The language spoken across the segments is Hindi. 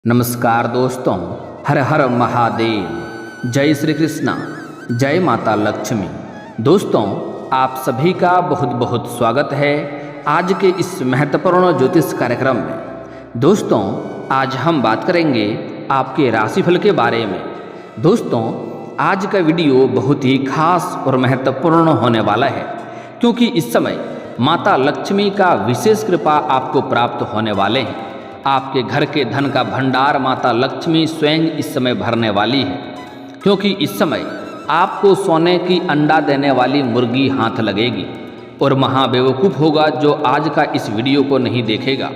नमस्कार दोस्तों, हर हर महादेव। जय श्री कृष्णा, जय माता लक्ष्मी। दोस्तों, आप सभी का बहुत बहुत स्वागत है आज के इस महत्वपूर्ण ज्योतिष कार्यक्रम में। दोस्तों, आज हम बात करेंगे आपके राशिफल के बारे में। दोस्तों, आज का वीडियो बहुत ही खास और महत्वपूर्ण होने वाला है, क्योंकि इस समय माता लक्ष्मी का विशेष कृपा आपको प्राप्त होने वाले हैं। आपके घर के धन का भंडार माता लक्ष्मी स्वयं इस समय भरने वाली है, क्योंकि इस समय आपको सोने की अंडा देने वाली मुर्गी हाथ लगेगी। और महाबेवकूफ़ होगा जो आज का इस वीडियो को नहीं देखेगा,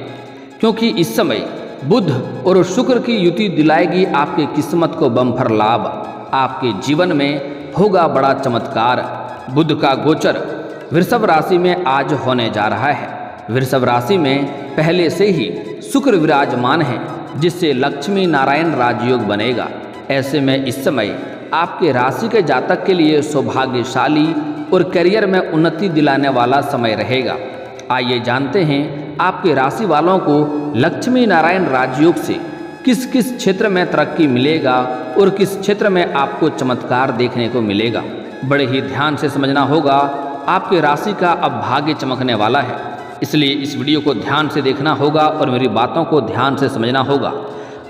क्योंकि इस समय बुध और शुक्र की युति दिलाएगी आपके किस्मत को बम्पर लाभ। आपके जीवन में होगा बड़ा चमत्कार। बुध का गोचर वृषभ राशि में आज होने जा रहा है। वृषभ राशि में पहले से ही शुक्र विराजमान है, जिससे लक्ष्मी नारायण राजयोग बनेगा। ऐसे में इस समय आपके राशि के जातक के लिए सौभाग्यशाली और करियर में उन्नति दिलाने वाला समय रहेगा। आइए जानते हैं आपके राशि वालों को लक्ष्मी नारायण राजयोग से किस किस क्षेत्र में तरक्की मिलेगा और किस क्षेत्र में आपको चमत्कार देखने को मिलेगा। बड़े ही ध्यान से समझना होगा। आपके राशि का अब भाग्य चमकने वाला है, इसलिए इस वीडियो को ध्यान से देखना होगा और मेरी बातों को ध्यान से समझना होगा।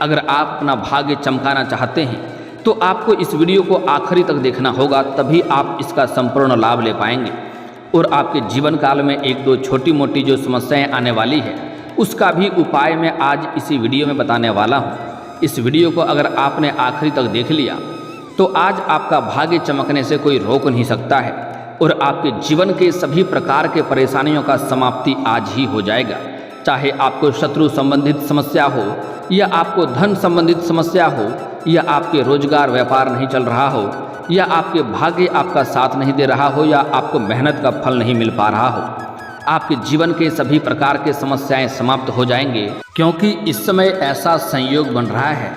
अगर आप अपना भाग्य चमकाना चाहते हैं तो आपको इस वीडियो को आखिरी तक देखना होगा, तभी आप इसका संपूर्ण लाभ ले पाएंगे। और आपके जीवन काल में एक दो छोटी मोटी जो समस्याएं आने वाली है, उसका भी उपाय मैं आज इसी वीडियो में बताने वाला हूँ। इस वीडियो को अगर आपने आखिरी तक देख लिया तो आज आपका भाग्य चमकने से कोई रोक नहीं सकता है, और आपके जीवन के सभी प्रकार के परेशानियों का समाप्ति आज ही हो जाएगा। चाहे आपको शत्रु संबंधित समस्या हो, या आपको धन संबंधित समस्या हो, या आपके रोजगार व्यापार नहीं चल रहा हो, या आपके भाग्य आपका साथ नहीं दे रहा हो, या आपको मेहनत का फल नहीं मिल पा रहा हो, आपके जीवन के सभी प्रकार के समस्याएं समाप्त हो जाएंगे, क्योंकि इस समय ऐसा संयोग बन रहा है।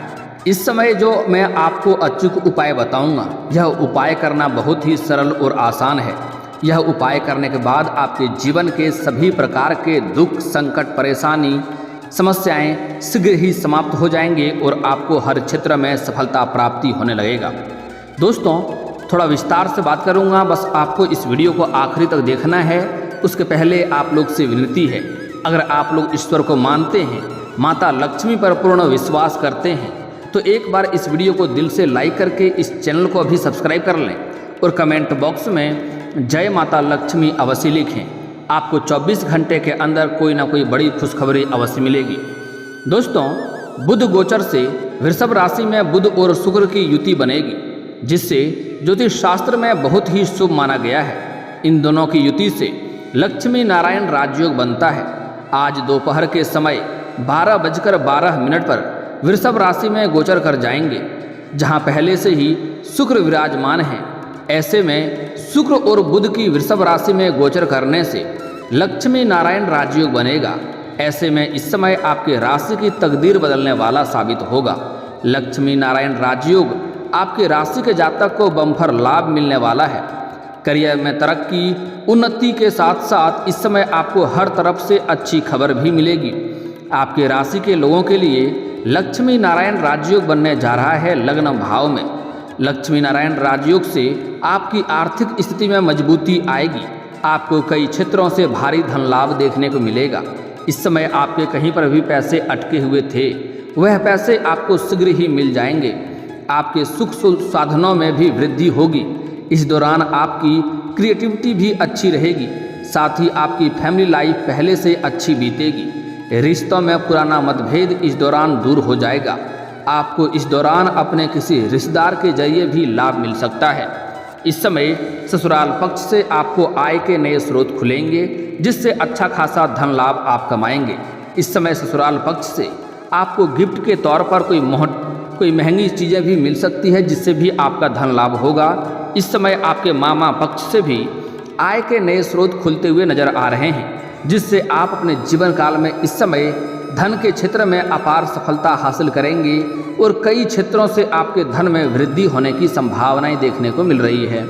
इस समय जो मैं आपको अचूक उपाय बताऊंगा, यह उपाय करना बहुत ही सरल और आसान है। यह उपाय करने के बाद आपके जीवन के सभी प्रकार के दुख, संकट, परेशानी, समस्याएं शीघ्र ही समाप्त हो जाएंगे और आपको हर क्षेत्र में सफलता प्राप्ति होने लगेगा। दोस्तों, थोड़ा विस्तार से बात करूंगा, बस आपको इस वीडियो को आखिरी तक देखना है। उसके पहले आप लोग से विनती है, अगर आप लोग ईश्वर को मानते हैं, माता लक्ष्मी पर पूर्ण विश्वास करते हैं, तो एक बार इस वीडियो को दिल से लाइक करके इस चैनल को अभी सब्सक्राइब कर लें और कमेंट बॉक्स में जय माता लक्ष्मी अवश्य लिखें। आपको 24 घंटे के अंदर कोई ना कोई बड़ी खुशखबरी अवश्य मिलेगी। दोस्तों, बुध गोचर से वृषभ राशि में बुध और शुक्र की युति बनेगी, जिससे ज्योतिष शास्त्र में बहुत ही शुभ माना गया है। इन दोनों की युति से लक्ष्मी नारायण राजयोग बनता है। आज दोपहर के समय 12:12 पर वृषभ राशि में गोचर कर जाएंगे, जहां पहले से ही शुक्र विराजमान है। ऐसे में शुक्र और बुध की वृषभ राशि में गोचर करने से लक्ष्मी नारायण राजयोग बनेगा। ऐसे में इस समय आपके राशि की तकदीर बदलने वाला साबित होगा। लक्ष्मी नारायण राजयोग आपके राशि के जातक को बम्पर लाभ मिलने वाला है। करियर में तरक्की, उन्नति के साथ साथ इस समय आपको हर तरफ से अच्छी खबर भी मिलेगी। आपके राशि के लोगों के लिए लक्ष्मी नारायण राजयोग बनने जा रहा है लग्न भाव में। लक्ष्मी नारायण राजयोग से आपकी आर्थिक स्थिति में मजबूती आएगी। आपको कई क्षेत्रों से भारी धन लाभ देखने को मिलेगा। इस समय आपके कहीं पर भी पैसे अटके हुए थे, वह पैसे आपको शीघ्र ही मिल जाएंगे। आपके सुख साधनों में भी वृद्धि होगी। इस दौरान आपकी क्रिएटिविटी भी अच्छी रहेगी। साथ ही आपकी फैमिली लाइफ पहले से अच्छी बीतेगी। रिश्तों में पुराना मतभेद इस दौरान दूर हो जाएगा। आपको इस दौरान अपने किसी रिश्तेदार के जरिए भी लाभ मिल सकता है। इस समय ससुराल पक्ष से आपको आय के नए स्रोत खुलेंगे, जिससे अच्छा खासा धन लाभ आप कमाएंगे। इस समय ससुराल पक्ष से आपको गिफ्ट के तौर पर कोई महंगी चीज़ें भी मिल सकती है, जिससे भी आपका धन लाभ होगा। इस समय आपके मामा पक्ष से भी आय के नए स्रोत खुलते हुए नजर आ रहे हैं, जिससे आप अपने जीवन काल में इस समय धन के क्षेत्र में अपार सफलता हासिल करेंगे और कई क्षेत्रों से आपके धन में वृद्धि होने की संभावनाएं देखने को मिल रही है।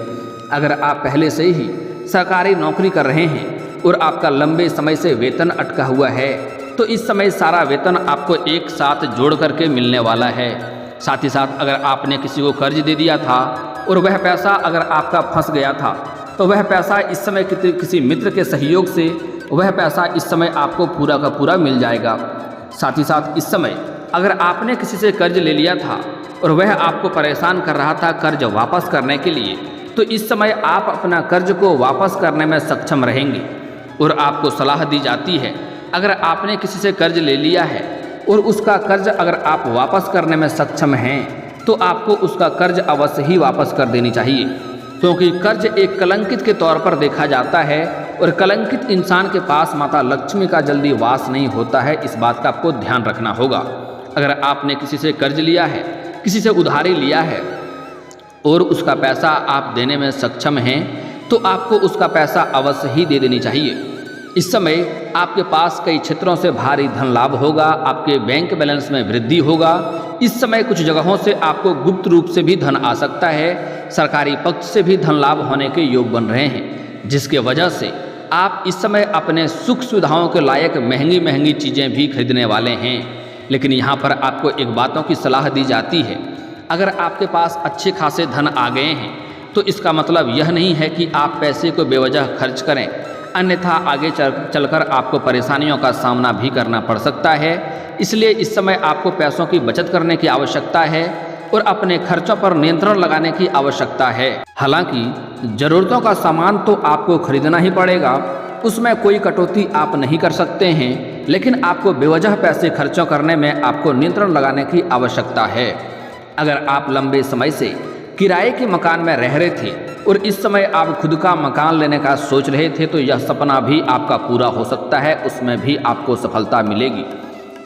अगर आप पहले से ही सरकारी नौकरी कर रहे हैं और आपका लंबे समय से वेतन अटका हुआ है, तो इस समय सारा वेतन आपको एक साथ जोड़ करके मिलने वाला है। साथ ही साथ अगर आपने किसी को कर्ज दे दिया था और वह पैसा अगर आपका फंस गया था, तो वह पैसा इस समय किसी मित्र के सहयोग से वह पैसा इस समय आपको पूरा का पूरा मिल जाएगा। साथ ही साथ इस समय अगर आपने किसी से कर्ज ले लिया था और वह आपको परेशान कर रहा था कर्ज वापस करने के लिए, तो इस समय आप अपना कर्ज को वापस करने में सक्षम रहेंगे। और आपको सलाह दी जाती है, अगर आपने किसी से कर्ज ले लिया है और उसका कर्ज अगर आप वापस करने में सक्षम हैं, तो आपको उसका कर्ज अवश्य ही वापस कर देनी चाहिए, क्योंकि कर्ज एक कलंकित के तौर पर देखा जाता है और कलंकित इंसान के पास माता लक्ष्मी का जल्दी वास नहीं होता है। इस बात का आपको ध्यान रखना होगा। अगर आपने किसी से कर्ज लिया है, किसी से उधारी लिया है और उसका पैसा आप देने में सक्षम हैं, तो आपको उसका पैसा अवश्य ही दे देनी चाहिए। इस समय आपके पास कई क्षेत्रों से भारी धन लाभ होगा, आपके बैंक बैलेंस में वृद्धि होगा। इस समय कुछ जगहों से आपको गुप्त रूप से भी धन आ सकता है, सरकारी पक्ष से भी धन लाभ होने के योग बन रहे हैं, जिसके वजह से आप इस समय अपने सुख सुविधाओं के लायक महंगी महंगी चीज़ें भी खरीदने वाले हैं। लेकिन यहाँ पर आपको एक बातों की सलाह दी जाती है, अगर आपके पास अच्छे खासे धन आ गए हैं, तो इसका मतलब यह नहीं है कि आप पैसे को बेवजह खर्च करें, अन्यथा आगे चलकर आपको परेशानियों का सामना भी करना पड़ सकता है। इसलिए इस समय आपको पैसों की बचत करने की आवश्यकता है और अपने खर्चों पर नियंत्रण लगाने की आवश्यकता है। हालांकि ज़रूरतों का सामान तो आपको खरीदना ही पड़ेगा, उसमें कोई कटौती आप नहीं कर सकते हैं, लेकिन आपको बेवजह पैसे खर्चों करने में आपको नियंत्रण लगाने की आवश्यकता है। अगर आप लंबे समय से किराए के मकान में रह रहे थे और इस समय आप खुद का मकान लेने का सोच रहे थे, तो यह सपना भी आपका पूरा हो सकता है, उसमें भी आपको सफलता मिलेगी।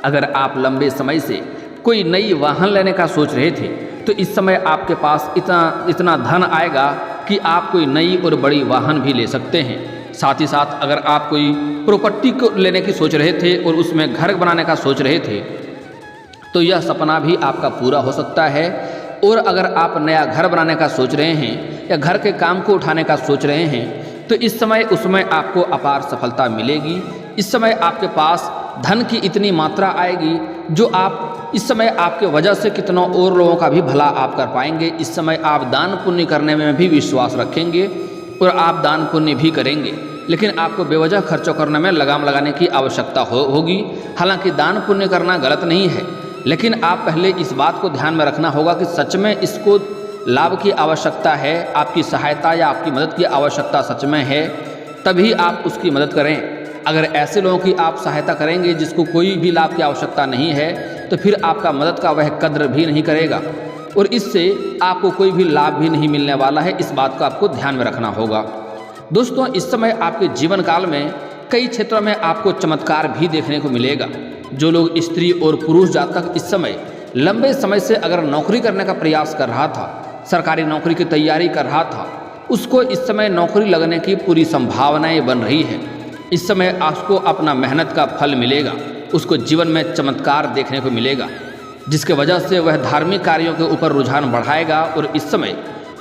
अगर आप लंबे समय से कोई नई वाहन लेने का सोच रहे थे, तो इस समय आपके पास इतना धन आएगा कि आप कोई नई और बड़ी वाहन भी ले सकते हैं। साथ ही साथ अगर आप कोई प्रॉपर्टी को लेने की सोच रहे थे और उसमें घर बनाने का सोच रहे थे, तो यह सपना भी आपका पूरा हो सकता है। और अगर आप नया घर बनाने का सोच रहे हैं या घर के काम को उठाने का सोच रहे हैं, तो इस समय उसमें आपको अपार सफलता मिलेगी। इस समय आपके पास धन की इतनी मात्रा आएगी जो आप इस समय आपके वजह से कितनों और लोगों का भी भला आप कर पाएंगे। इस समय आप दान पुण्य करने में भी विश्वास रखेंगे और आप दान पुण्य भी करेंगे, लेकिन आपको बेवजह खर्चों करने में लगाम लगाने की आवश्यकता होगी। हालांकि दान पुण्य करना गलत नहीं है, लेकिन आप पहले इस बात को ध्यान में रखना होगा कि सच में इसको लाभ की आवश्यकता है, आपकी सहायता या आपकी मदद की आवश्यकता सच में है, तभी आप उसकी मदद करें। अगर ऐसे लोगों की आप सहायता करेंगे जिसको कोई भी लाभ की आवश्यकता नहीं है, तो फिर आपका मदद का वह कद्र भी नहीं करेगा और इससे आपको कोई भी लाभ भी नहीं मिलने वाला है। इस बात को आपको ध्यान में रखना होगा। दोस्तों, इस समय आपके जीवन काल में कई क्षेत्रों में आपको चमत्कार भी देखने को मिलेगा। जो लोग स्त्री और पुरुष जातक इस समय लंबे समय से अगर नौकरी करने का प्रयास कर रहा था, सरकारी नौकरी की तैयारी कर रहा था, उसको इस समय नौकरी लगने की पूरी संभावनाएं बन रही है। इस समय आपको अपना मेहनत का फल मिलेगा, उसको जीवन में चमत्कार देखने को मिलेगा, जिसके वजह से वह धार्मिक कार्यों के ऊपर रुझान बढ़ाएगा और इस समय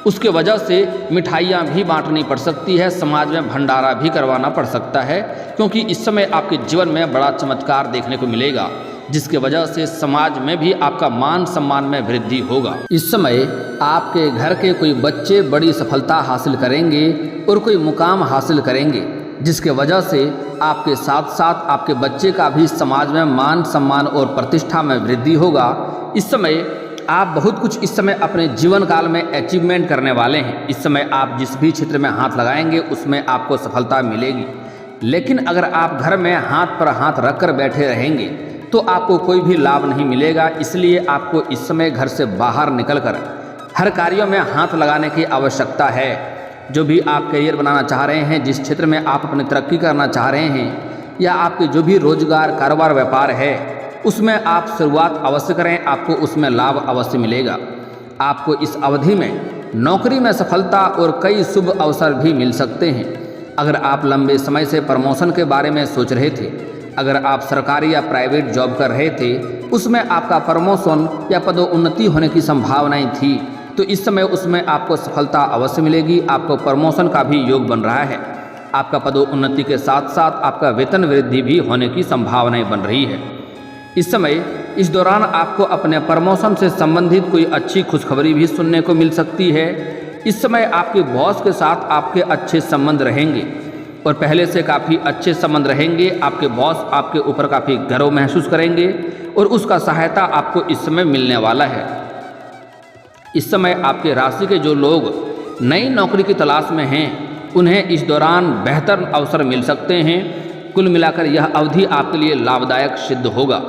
उसके वजह से मिठाइयाँ भी बांटनी पड़ सकती है, समाज में भंडारा भी करवाना पड़ सकता है, क्योंकि इस समय आपके जीवन में बड़ा चमत्कार देखने को मिलेगा, जिसके वजह से समाज में भी आपका मान सम्मान में वृद्धि होगा। इस समय आपके घर के कोई बच्चे बड़ी सफलता हासिल करेंगे और कोई मुकाम हासिल करेंगे, जिसके वजह से आपके साथ साथ आपके बच्चे का भी समाज में मान सम्मान और प्रतिष्ठा में वृद्धि होगा। इस समय आप बहुत कुछ इस समय अपने जीवन काल में अचीवमेंट करने वाले हैं। इस समय आप जिस भी क्षेत्र में हाथ लगाएंगे उसमें आपको सफलता मिलेगी, लेकिन अगर आप घर में हाथ पर हाथ रख कर बैठे रहेंगे तो आपको कोई भी लाभ नहीं मिलेगा। इसलिए आपको इस समय घर से बाहर निकलकर हर कार्यों में हाथ लगाने की आवश्यकता है। जो भी आप करियर बनाना चाह रहे हैं, जिस क्षेत्र में आप अपनी तरक्की करना चाह रहे हैं, या आपके जो भी रोजगार कारोबार व्यापार है, उसमें आप शुरुआत अवश्य करें, आपको उसमें लाभ अवश्य मिलेगा। आपको इस अवधि में नौकरी में सफलता और कई शुभ अवसर भी मिल सकते हैं। अगर आप लंबे समय से प्रमोशन के बारे में सोच रहे थे, अगर आप सरकारी या प्राइवेट जॉब कर रहे थे, उसमें आपका प्रमोशन या पदोन्नति होने की संभावनाएं थी, तो इस समय उसमें आपको सफलता अवश्य मिलेगी। आपको प्रमोशन का भी योग बन रहा है। आपका पदोन्नति के साथ साथ आपका वेतन वृद्धि भी होने की संभावनाएं बन रही है। इस समय इस दौरान आपको अपने प्रमोशन से संबंधित कोई अच्छी खुशखबरी भी सुनने को मिल सकती है। इस समय आपके बॉस के साथ आपके अच्छे संबंध रहेंगे और पहले से काफ़ी अच्छे संबंध रहेंगे। आपके बॉस आपके ऊपर काफ़ी गर्व महसूस करेंगे और उसका सहायता आपको इस समय मिलने वाला है। इस समय आपके राशि के जो लोग नई नौकरी की तलाश में हैं उन्हें इस दौरान बेहतर अवसर मिल सकते हैं। कुल मिलाकर यह अवधि आपके लिए लाभदायक सिद्ध होगा।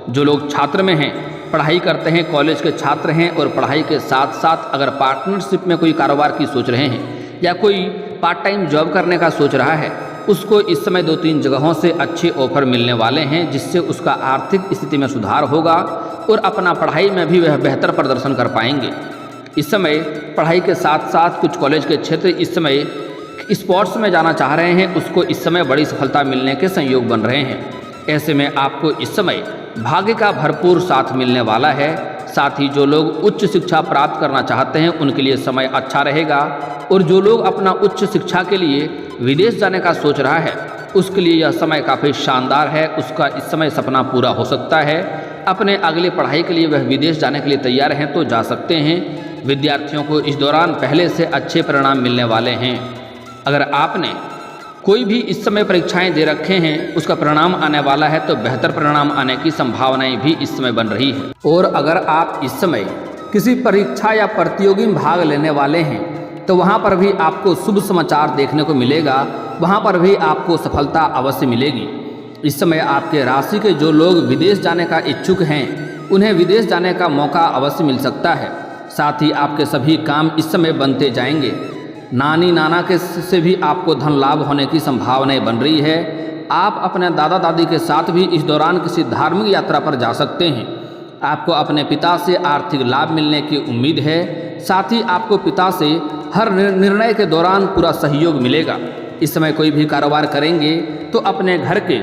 जो लोग छात्र में हैं, पढ़ाई करते हैं, कॉलेज के छात्र हैं और पढ़ाई के साथ साथ अगर पार्टनरशिप में कोई कारोबार की सोच रहे हैं या कोई पार्ट टाइम जॉब करने का सोच रहा है, उसको इस समय 2-3 जगहों से अच्छे ऑफर मिलने वाले हैं, जिससे उसका आर्थिक स्थिति में सुधार होगा और अपना पढ़ाई में भी वह बेहतर प्रदर्शन कर पाएंगे। इस समय पढ़ाई के साथ साथ कुछ कॉलेज के छात्र इस समय स्पोर्ट्स में जाना चाह रहे हैं, उसको इस समय बड़ी सफलता मिलने के संयोग बन रहे हैं। ऐसे में आपको इस समय भाग्य का भरपूर साथ मिलने वाला है। साथ ही जो लोग उच्च शिक्षा प्राप्त करना चाहते हैं उनके लिए समय अच्छा रहेगा और जो लोग अपना उच्च शिक्षा के लिए विदेश जाने का सोच रहा है उसके लिए यह समय काफ़ी शानदार है। उसका इस समय सपना पूरा हो सकता है। अपने अगले पढ़ाई के लिए वह विदेश जाने के लिए तैयार हैं तो जा सकते हैं। विद्यार्थियों को इस दौरान पहले से अच्छे परिणाम मिलने वाले हैं। अगर आपने कोई भी इस समय परीक्षाएं दे रखे हैं उसका परिणाम आने वाला है तो बेहतर परिणाम आने की संभावनाएं भी इस समय बन रही है। और अगर आप इस समय किसी परीक्षा या प्रतियोगी में भाग लेने वाले हैं तो वहां पर भी आपको शुभ समाचार देखने को मिलेगा, वहां पर भी आपको सफलता अवश्य मिलेगी। इस समय आपके राशि के जो लोग विदेश जाने का इच्छुक हैं उन्हें विदेश जाने का मौका अवश्य मिल सकता है। साथ ही आपके सभी काम इस समय बनते जाएंगे। नानी नाना के से भी आपको धन लाभ होने की संभावनाएं बन रही है। आप अपने दादा दादी के साथ भी इस दौरान किसी धार्मिक यात्रा पर जा सकते हैं। आपको अपने पिता से आर्थिक लाभ मिलने की उम्मीद है। साथ ही आपको पिता से हर निर्णय के दौरान पूरा सहयोग मिलेगा। इस समय कोई भी कारोबार करेंगे तो अपने घर के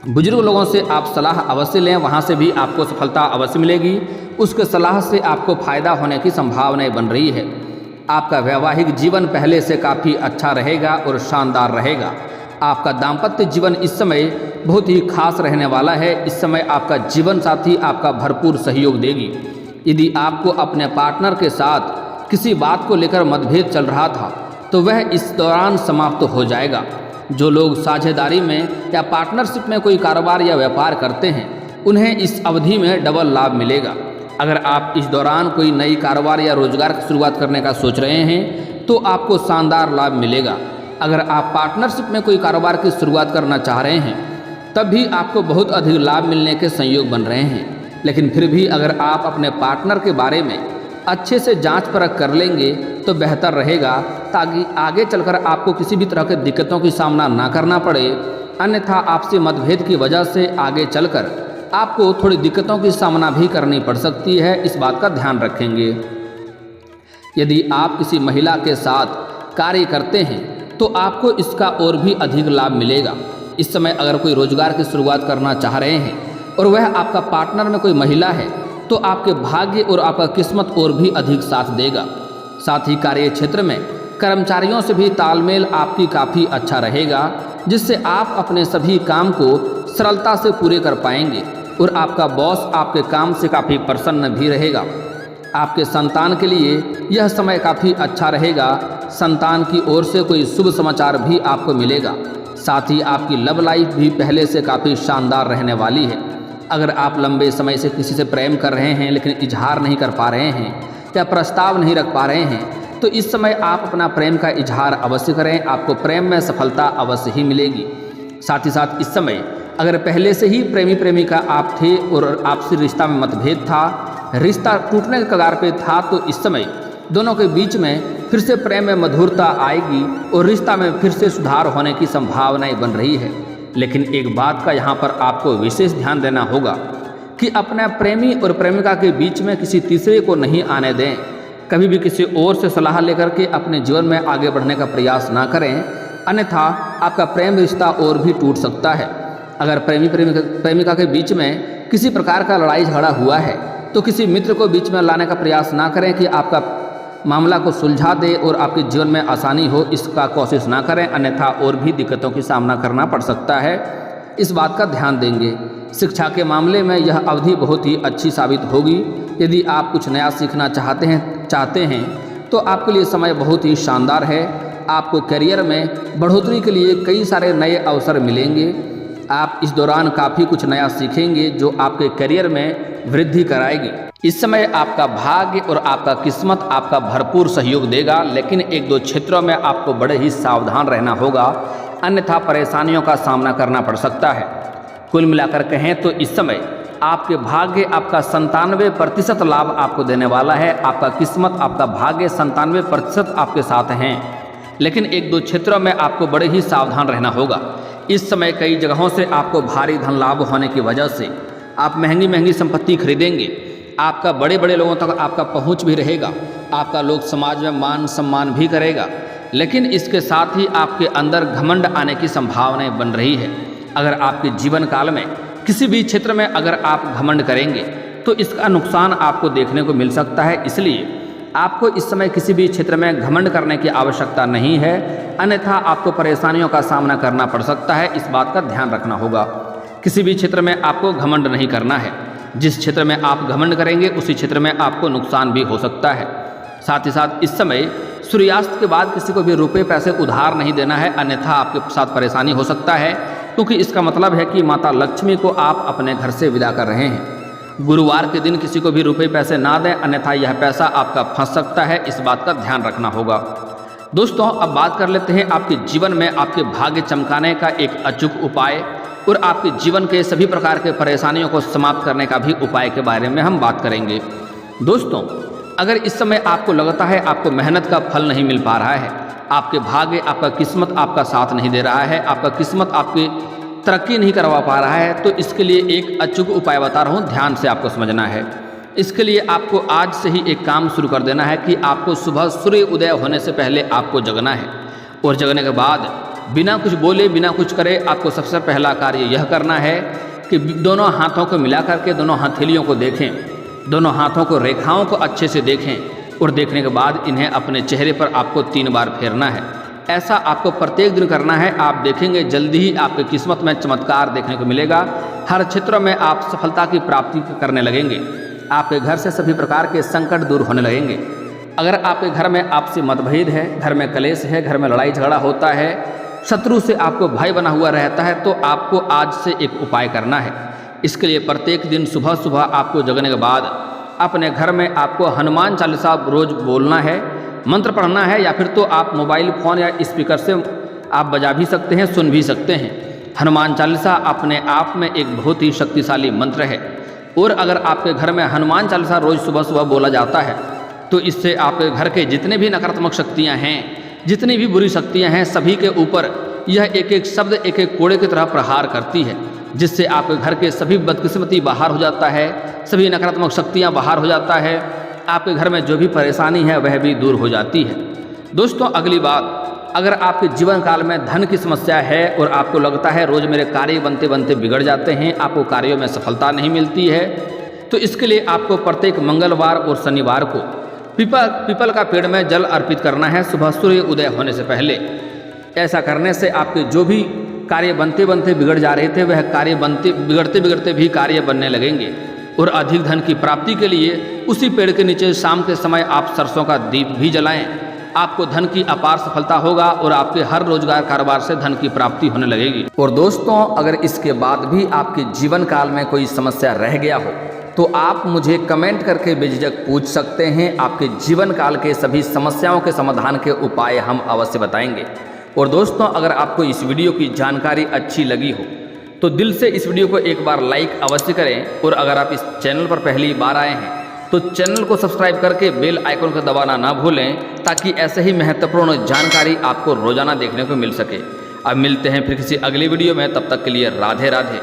बुजुर्ग लोगों से आप सलाह अवश्य लें, वहाँ से भी आपको सफलता अवश्य मिलेगी। उसके सलाह से आपको फायदा होने की संभावनाएं बन रही है। आपका वैवाहिक जीवन पहले से काफ़ी अच्छा रहेगा और शानदार रहेगा। आपका दाम्पत्य जीवन इस समय बहुत ही खास रहने वाला है। इस समय आपका जीवन साथी आपका भरपूर सहयोग देगी। यदि आपको अपने पार्टनर के साथ किसी बात को लेकर मतभेद चल रहा था तो वह इस दौरान समाप्त हो जाएगा। जो लोग साझेदारी में या पार्टनरशिप में कोई कारोबार या व्यापार करते हैं उन्हें इस अवधि में डबल लाभ मिलेगा। अगर आप इस दौरान कोई नई कारोबार या रोजगार की शुरुआत करने का सोच रहे हैं तो आपको शानदार लाभ मिलेगा। अगर आप पार्टनरशिप में कोई कारोबार की शुरुआत करना चाह रहे हैं तब भी आपको बहुत अधिक लाभ मिलने के संयोग बन रहे हैं। लेकिन फिर भी अगर आप अपने पार्टनर के बारे में अच्छे से जांच परख कर लेंगे तो बेहतर रहेगा, ताकि आगे चलकर आपको किसी भी तरह की दिक्कतों की सामना ना करना पड़े। अन्यथा आपसी मतभेद की वजह से आगे चलकर आपको थोड़ी दिक्कतों की सामना भी करनी पड़ सकती है। इस बात का ध्यान रखेंगे। यदि आप किसी महिला के साथ कार्य करते हैं तो आपको इसका और भी अधिक लाभ मिलेगा। इस समय अगर कोई रोजगार की शुरुआत करना चाह रहे हैं और वह आपका पार्टनर में कोई महिला है तो आपके भाग्य और आपका किस्मत और भी अधिक साथ देगा। साथ ही कार्य क्षेत्र में कर्मचारियों से भी तालमेल आपकी काफ़ी अच्छा रहेगा, जिससे आप अपने सभी काम को सरलता से पूरे कर पाएंगे और आपका बॉस आपके काम से काफ़ी प्रसन्न भी रहेगा। आपके संतान के लिए यह समय काफ़ी अच्छा रहेगा। संतान की ओर से कोई शुभ समाचार भी आपको मिलेगा। साथ ही आपकी लव लाइफ भी पहले से काफ़ी शानदार रहने वाली है। अगर आप लंबे समय से किसी से प्रेम कर रहे हैं लेकिन इजहार नहीं कर पा रहे हैं या प्रस्ताव नहीं रख पा रहे हैं तो इस समय आप अपना प्रेम का इजहार अवश्य करें। आपको प्रेम में सफलता अवश्य ही मिलेगी। साथ ही साथ इस समय अगर पहले से ही प्रेमी प्रेमिका आप थे और आपसी रिश्ता में मतभेद था, रिश्ता टूटने के कगार पे था, तो इस समय दोनों के बीच में फिर से प्रेम में मधुरता आएगी और रिश्ता में फिर से सुधार होने की संभावनाएं बन रही है। लेकिन एक बात का यहाँ पर आपको विशेष ध्यान देना होगा कि अपने प्रेमी और प्रेमिका के बीच में किसी तीसरे को नहीं आने दें। कभी भी किसी और से सलाह लेकर के अपने जीवन में आगे बढ़ने का प्रयास ना करें, अन्यथा आपका प्रेम रिश्ता और भी टूट सकता है। अगर प्रेमिका के बीच में किसी प्रकार का लड़ाई झगड़ा हुआ है तो किसी मित्र को बीच में लाने का प्रयास ना करें कि आपका मामला को सुलझा दे और आपके जीवन में आसानी हो, इसका कोशिश ना करें, अन्यथा और भी दिक्कतों की सामना करना पड़ सकता है। इस बात का ध्यान देंगे। शिक्षा के मामले में यह अवधि बहुत ही अच्छी साबित होगी। यदि आप कुछ नया सीखना चाहते हैं तो आपके लिए समय बहुत ही शानदार है। आपको करियर में बढ़ोतरी के लिए कई सारे नए अवसर मिलेंगे। आप इस दौरान काफ़ी कुछ नया सीखेंगे जो आपके करियर में वृद्धि कराएगी। इस समय आपका भाग्य और आपका किस्मत आपका भरपूर सहयोग देगा, लेकिन एक दो क्षेत्रों में आपको बड़े ही सावधान रहना होगा, अन्यथा परेशानियों का सामना करना पड़ सकता है। कुल मिलाकर कहें तो इस समय आपके भाग्य आपका 97% लाभ आपको देने वाला है। आपका किस्मत, आपका भाग्य 97% आपके साथ हैं, लेकिन एक दो क्षेत्रों में आपको बड़े ही सावधान रहना होगा। इस समय कई जगहों से आपको भारी धन लाभ होने की वजह से आप महंगी महंगी संपत्ति खरीदेंगे। आपका बड़े बड़े लोगों तक आपका पहुंच भी रहेगा। आपका लोग समाज में मान सम्मान भी करेगा, लेकिन इसके साथ ही आपके अंदर घमंड आने की संभावनाएं बन रही है। अगर आपके जीवन काल में किसी भी क्षेत्र में अगर आप घमंड करेंगे तो इसका नुकसान आपको देखने को मिल सकता है। इसलिए आपको इस समय किसी भी क्षेत्र में घमंड करने की आवश्यकता नहीं है, अन्यथा आपको परेशानियों का सामना करना पड़ सकता है। इस बात का ध्यान रखना होगा। किसी भी क्षेत्र में आपको घमंड नहीं करना है। जिस क्षेत्र में आप घमंड करेंगे उसी क्षेत्र में आपको नुकसान भी हो सकता है। साथ ही साथ इस समय सूर्यास्त के बाद किसी को भी रुपए पैसे उधार नहीं देना है, अन्यथा आपके साथ परेशानी हो सकता है, क्योंकि इसका मतलब है कि माता लक्ष्मी को आप अपने घर से विदा कर रहे हैं। गुरुवार के दिन किसी को भी रुपए पैसे ना दें, अन्यथा यह पैसा आपका फंस सकता है। इस बात का ध्यान रखना होगा। दोस्तों, अब बात कर लेते हैं आपके जीवन में आपके भाग्य चमकाने का एक अचूक उपाय और आपके जीवन के सभी प्रकार के परेशानियों को समाप्त करने का भी उपाय के बारे में हम बात करेंगे। दोस्तों, अगर इस समय आपको लगता है आपको मेहनत का फल नहीं मिल पा रहा है, आपके भाग्य, आपका किस्मत आपका साथ नहीं दे रहा है, आपका किस्मत आपकी तरक्की नहीं करवा पा रहा है, तो इसके लिए एक अचूक उपाय बता रहा हूँ, ध्यान से आपको समझना है। इसके लिए आपको आज से ही एक काम शुरू कर देना है कि आपको सुबह सूर्य उदय होने से पहले आपको जगना है, और जगने के बाद बिना कुछ बोले बिना कुछ करे आपको सबसे पहला कार्य यह करना है कि दोनों हाथों को मिला करके दोनों हथेलियों को देखें, दोनों हाथों को रेखाओं को अच्छे से देखें, और देखने के बाद इन्हें अपने चेहरे पर आपको 3 बार फेरना है। ऐसा आपको प्रत्येक दिन करना है। आप देखेंगे जल्दी ही आपकी किस्मत में चमत्कार देखने को मिलेगा। हर क्षेत्र में आप सफलता की प्राप्ति करने लगेंगे। आपके घर से सभी प्रकार के संकट दूर होने लगेंगे। अगर आपके घर में आपसी मतभेद है, घर में कलेश है, घर में लड़ाई झगड़ा होता है, शत्रु से आपको भय बना हुआ रहता है, तो आपको आज से एक उपाय करना है। इसके लिए प्रत्येक दिन सुबह सुबह आपको जगने के बाद अपने घर में आपको हनुमान चालीसा रोज बोलना है, मंत्र पढ़ना है, या फिर तो आप मोबाइल फ़ोन या स्पीकर से आप बजा भी सकते हैं, सुन भी सकते हैं। हनुमान चालीसा अपने आप में एक बहुत ही शक्तिशाली मंत्र है, और अगर आपके घर में हनुमान चालीसा रोज़ सुबह सुबह बोला जाता है तो इससे आपके घर के जितने भी नकारात्मक शक्तियाँ हैं, जितनी भी बुरी शक्तियाँ हैं, सभी के ऊपर यह एक एक शब्द एक एक कोड़े की तरह प्रहार करती है, जिससे आपके घर के सभी बदकिस्मती बाहर हो जाता है, सभी नकारात्मक शक्तियाँ बाहर हो जाता है, आपके घर में जो भी परेशानी है वह भी दूर हो जाती है। दोस्तों, अगली बात, अगर आपके जीवन काल में धन की समस्या है और आपको लगता है रोज़ मेरे कार्य बनते बनते बिगड़ जाते हैं, आपको कार्यों में सफलता नहीं मिलती है, तो इसके लिए आपको प्रत्येक मंगलवार और शनिवार को पीपल का पेड़ में जल अर्पित करना है सुबह सूर्य उदय होने से पहले। ऐसा करने से आपके जो भी कार्य बनते बनते बिगड़ जा रहे थे वह कार्य बिगड़ते बिगड़ते भी कार्य बनने लगेंगे, और अधिक धन की प्राप्ति के लिए उसी पेड़ के नीचे शाम के समय आप सरसों का दीप भी जलाएं। आपको धन की अपार सफलता होगा और आपके हर रोजगार कारोबार से धन की प्राप्ति होने लगेगी। और दोस्तों, अगर इसके बाद भी आपके जीवन काल में कोई समस्या रह गया हो तो आप मुझे कमेंट करके बेझिझक पूछ सकते हैं। आपके जीवन काल के सभी समस्याओं के समाधान के उपाय हम अवश्य बताएंगे। और दोस्तों, अगर आपको इस वीडियो की जानकारी अच्छी लगी हो तो दिल से इस वीडियो को एक बार लाइक अवश्य करें, और अगर आप इस चैनल पर पहली बार आए हैं तो चैनल को सब्सक्राइब करके बेल आइकन को दबाना ना भूलें, ताकि ऐसे ही महत्वपूर्ण जानकारी आपको रोजाना देखने को मिल सके। अब मिलते हैं फिर किसी अगली वीडियो में, तब तक के लिए राधे राधे।